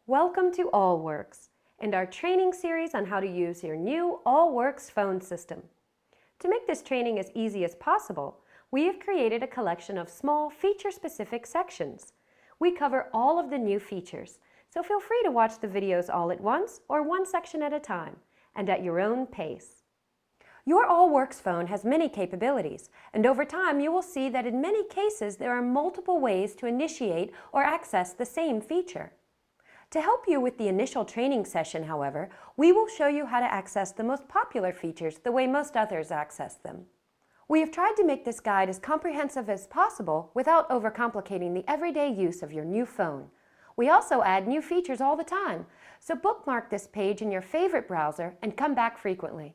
Welcome to Allworks and our training series on how to use your new Allworks phone system. To make this training as easy as possible, we have created a collection of small feature-specific sections. We cover all of the new features, so feel free to watch the videos all at once or one section at a time and at your own pace. Your Allworks phone has many capabilities, and over time you will see that in many cases there are multiple ways to initiate or access the same feature. To help you with the initial training session, however, we will show you how to access the most popular features the way most others access them. We have tried to make this guide as comprehensive as possible without overcomplicating the everyday use of your new phone. We also add new features all the time, so bookmark this page in your favorite browser and come back frequently.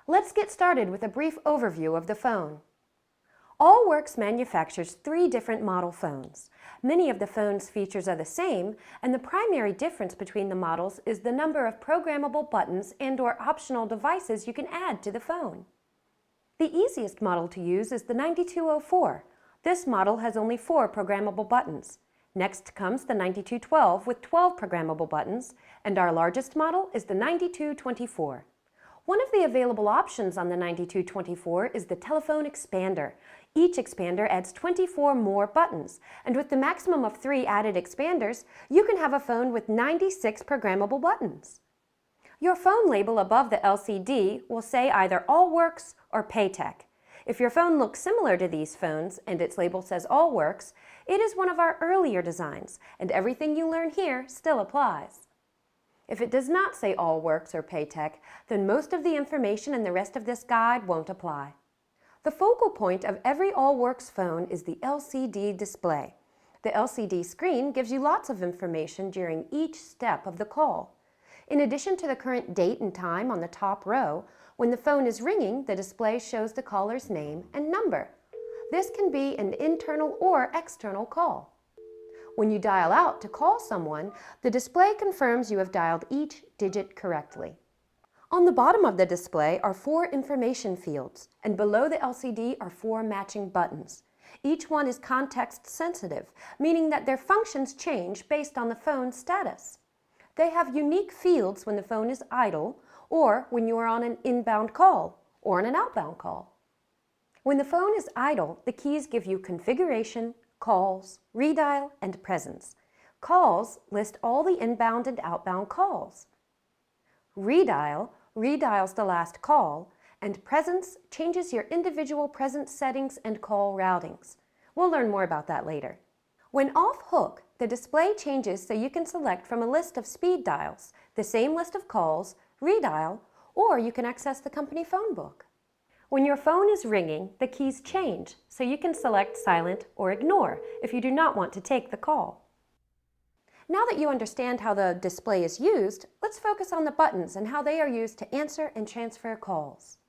Let's get started with a brief overview of the phone. Allworks manufactures 3 different model phones. Many of the phone's features are the same, and the primary difference between the models is the number of programmable buttons and/or optional devices you can add to the phone. The easiest model to use is the 9204. This model has only 4 programmable buttons. Next comes the 9212 with 12 programmable buttons, and our largest model is the 9224. One of the available options on the 9224 is the telephone expander. Each expander adds 24 more buttons, and with the maximum of 3 added expanders, you can have a phone with 96 programmable buttons. Your phone label above the LCD will say either Allworks or Paytech. If your phone looks similar to these phones and its label says Allworks, it is one of our earlier designs, and everything you learn here still applies. If it does not say Allworks or Paytech, then most of the information in the rest of this guide won't apply. The focal point of every Allworks phone is the LCD display. The LCD screen gives you lots of information during each step of the call. In addition to the current date and time on the top row, when the phone is ringing, the display shows the caller's name and number. This can be an internal or external call. When you dial out to call someone, the display confirms you have dialed each digit correctly. On the bottom of the display are 4 information fields, and below the LCD are 4 matching buttons. Each one is context sensitive, meaning that their functions change based on the phone's status. They have unique fields when the phone is idle, or when you are on an inbound call, or on an outbound call. When the phone is idle, the keys give you configuration, calls, redial, and presence. Calls list all the inbound and outbound calls. Redial redials the last call, and presence changes your individual presence settings and call routings. We'll learn more about that later. When off hook, the display changes so you can select from a list of speed dials, the same list of calls, redial, or you can access the company phone book. When your phone is ringing, the keys change, so you can select silent or ignore if you do not want to take the call. Now that you understand how the display is used, let's focus on the buttons and how they are used to answer and transfer calls.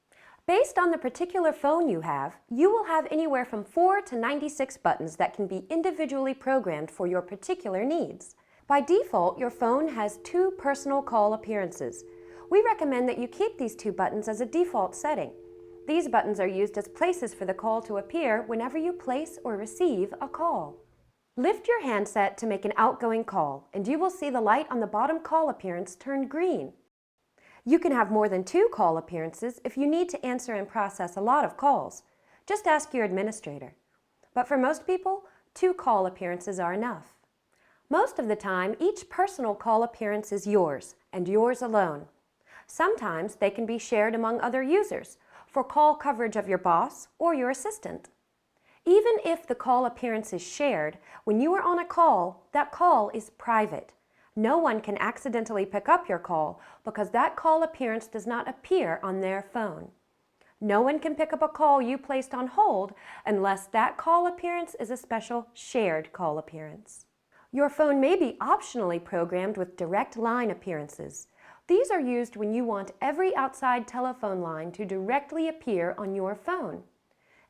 Based on the particular phone you will have anywhere from 4 to 96 buttons that can be individually programmed for your particular needs. By default, your phone has 2 personal call appearances. We recommend that you keep these 2 buttons as a default setting. These buttons are used as places for the call to appear whenever you place or receive a call. Lift your handset to make an outgoing call, and you will see the light on the bottom call appearance turn green. You can have more than 2 call appearances if you need to answer and process a lot of calls. Just ask your administrator. But for most people, 2 call appearances are enough. Most of the time, each personal call appearance is yours, and yours alone. Sometimes they can be shared among other users, for call coverage of your boss or your assistant. Even if the call appearance is shared, when you are on a call, that call is private. No one can accidentally pick up your call because that call appearance does not appear on their phone. No one can pick up a call you placed on hold unless that call appearance is a special shared call appearance. Your phone may be optionally programmed with direct line appearances. These are used when you want every outside telephone line to directly appear on your phone.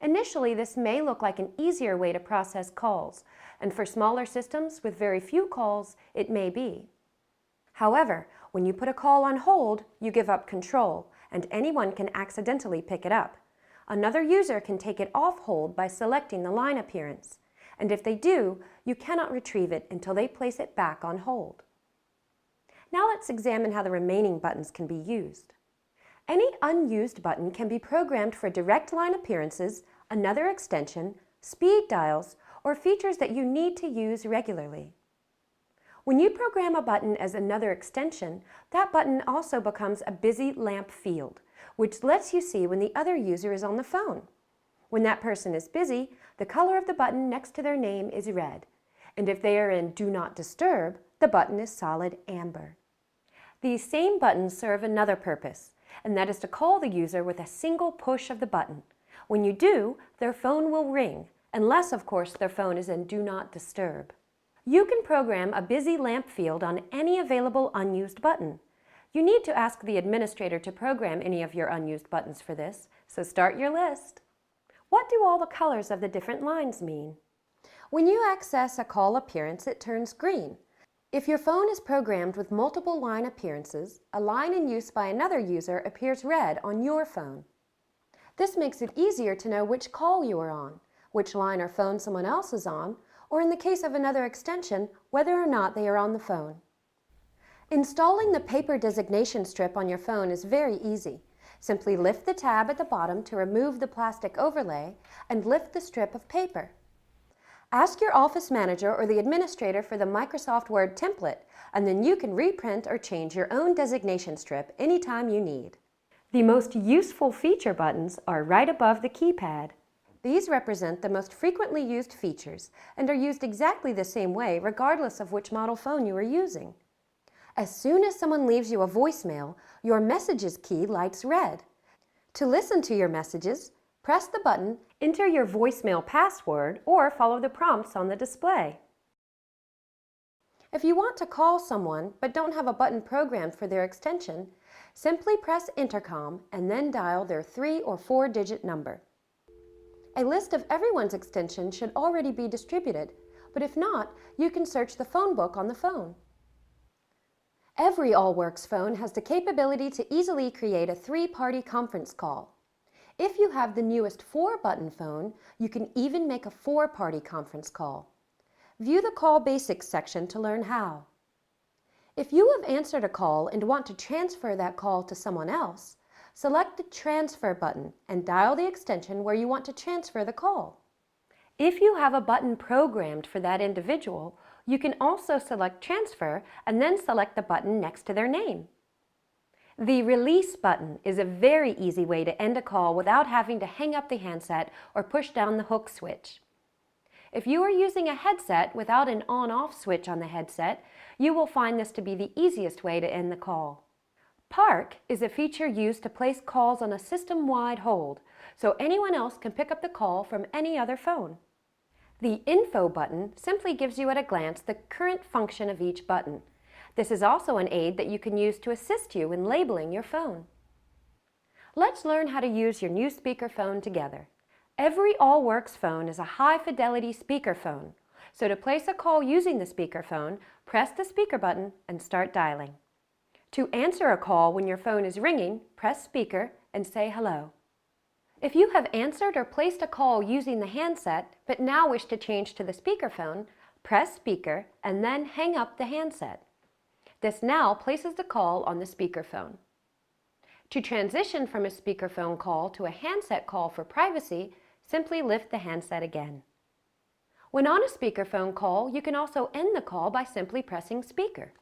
Initially, this may look like an easier way to process calls, and for smaller systems with very few calls, it may be. However, when you put a call on hold, you give up control, and anyone can accidentally pick it up. Another user can take it off hold by selecting the line appearance, and if they do, you cannot retrieve it until they place it back on hold. Now let's examine how the remaining buttons can be used. Any unused button can be programmed for direct line appearances, another extension, speed dials, or features that you need to use regularly. When you program a button as another extension, that button also becomes a busy lamp field, which lets you see when the other user is on the phone. When that person is busy, the color of the button next to their name is red, and if they are in Do Not Disturb, the button is solid amber. These same buttons serve another purpose, and that is to call the user with a single push of the button. When you do, their phone will ring, unless, of course, their phone is in Do Not Disturb. You can program a busy lamp field on any available unused button. You need to ask the administrator to program any of your unused buttons for this, so start your list. What do all the colors of the different lines mean? When you access a call appearance, it turns green. If your phone is programmed with multiple line appearances, a line in use by another user appears red on your phone. This makes it easier to know which call you are on, which line or phone someone else is on, or in the case of another extension, whether or not they are on the phone. Installing the paper designation strip on your phone is very easy. Simply lift the tab at the bottom to remove the plastic overlay and lift the strip of paper. Ask your office manager or the administrator for the Microsoft Word template, and then you can reprint or change your own designation strip anytime you need. The most useful feature buttons are right above the keypad. These represent the most frequently used features and are used exactly the same way regardless of which model phone you are using. As soon as someone leaves you a voicemail, your Messages key lights red. To listen to your messages, press the button, enter your voicemail password, or follow the prompts on the display. If you want to call someone but don't have a button programmed for their extension, simply press Intercom and then dial their 3- or 4-digit number. A list of everyone's extension should already be distributed, but if not, you can search the phone book on the phone. Every Allworks phone has the capability to easily create a 3-party conference call. If you have the newest 4-button phone, you can even make a 4-party conference call. View the Call Basics section to learn how. If you have answered a call and want to transfer that call to someone else, select the Transfer button and dial the extension where you want to transfer the call. If you have a button programmed for that individual, you can also select Transfer and then select the button next to their name. The Release button is a very easy way to end a call without having to hang up the handset or push down the hook switch. If you are using a headset without an on-off switch on the headset, you will find this to be the easiest way to end the call. Park is a feature used to place calls on a system-wide hold, so anyone else can pick up the call from any other phone. The Info button simply gives you at a glance the current function of each button. This is also an aid that you can use to assist you in labeling your phone. Let's learn how to use your new speakerphone together. Every Allworks phone is a high-fidelity speakerphone, so to place a call using the speakerphone, press the speaker button and start dialing. To answer a call when your phone is ringing, press speaker and say hello. If you have answered or placed a call using the handset, but now wish to change to the speakerphone, press speaker and then hang up the handset. This now places the call on the speakerphone. To transition from a speakerphone call to a handset call for privacy, simply lift the handset again. When on a speakerphone call, you can also end the call by simply pressing speaker.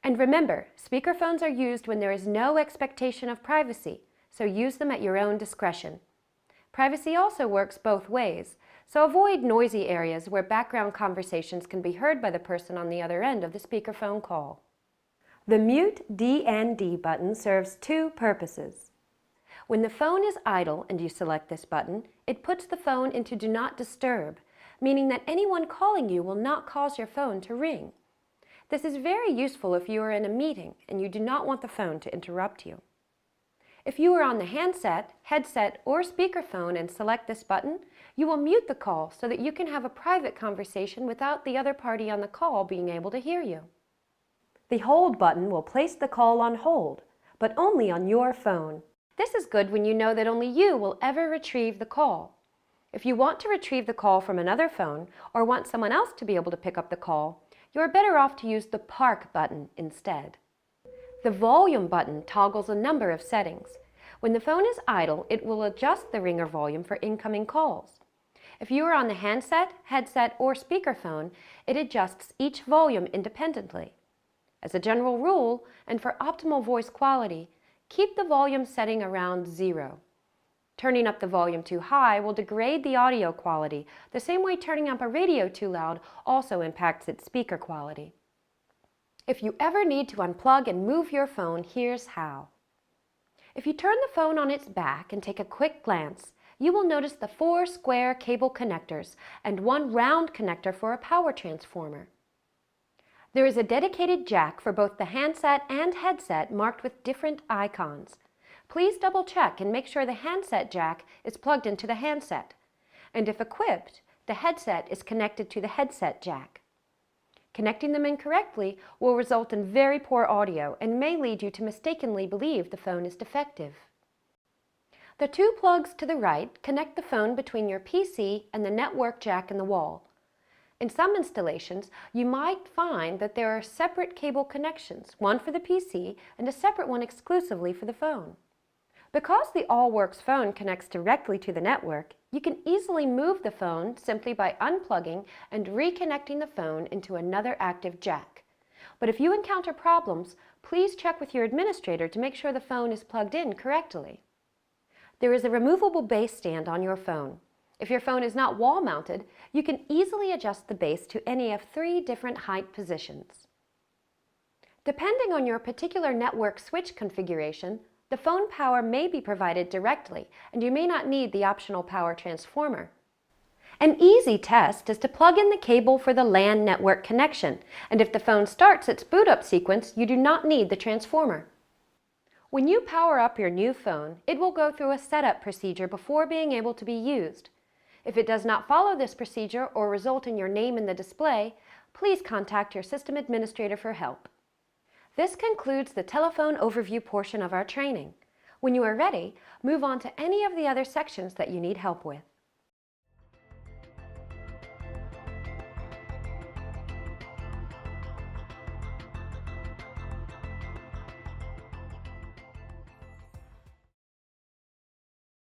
And remember, speakerphones are used when there is no expectation of privacy, so use them at your own discretion. Privacy also works both ways, so avoid noisy areas where background conversations can be heard by the person on the other end of the speakerphone call. The Mute DND button serves 2 purposes. When the phone is idle and you select this button, it puts the phone into Do Not Disturb, meaning that anyone calling you will not cause your phone to ring. This is very useful if you are in a meeting and you do not want the phone to interrupt you. If you are on the handset, headset, or speakerphone and select this button, you will mute the call so that you can have a private conversation without the other party on the call being able to hear you. The Hold button will place the call on hold, but only on your phone. This is good when you know that only you will ever retrieve the call. If you want to retrieve the call from another phone or want someone else to be able to pick up the call, you are better off to use the Park button instead. The volume button toggles a number of settings. When the phone is idle, it will adjust the ringer volume for incoming calls. If you are on the handset, headset, or speakerphone, it adjusts each volume independently. As a general rule, and for optimal voice quality, keep the volume setting around 0. Turning up the volume too high will degrade the audio quality, the same way turning up a radio too loud also impacts its speaker quality. If you ever need to unplug and move your phone, here's how. If you turn the phone on its back and take a quick glance, you will notice the 4 square cable connectors and 1 round connector for a power transformer. There is a dedicated jack for both the handset and headset marked with different icons. Please double check and make sure the handset jack is plugged into the handset, and if equipped, the headset is connected to the headset jack. Connecting them incorrectly will result in very poor audio and may lead you to mistakenly believe the phone is defective. The 2 plugs to the right connect the phone between your PC and the network jack in the wall. In some installations, you might find that there are separate cable connections, one for the PC and a separate one exclusively for the phone. Because the AllWorks phone connects directly to the network, you can easily move the phone simply by unplugging and reconnecting the phone into another active jack. But if you encounter problems, please check with your administrator to make sure the phone is plugged in correctly. There is a removable base stand on your phone. If your phone is not wall-mounted, you can easily adjust the base to any of 3 different height positions. Depending on your particular network switch configuration, the phone power may be provided directly, and you may not need the optional power transformer. An easy test is to plug in the cable for the LAN network connection, and if the phone starts its boot-up sequence, you do not need the transformer. When you power up your new phone, it will go through a setup procedure before being able to be used. If it does not follow this procedure or result in your name in the display, please contact your system administrator for help. This concludes the telephone overview portion of our training. When you are ready, move on to any of the other sections that you need help with.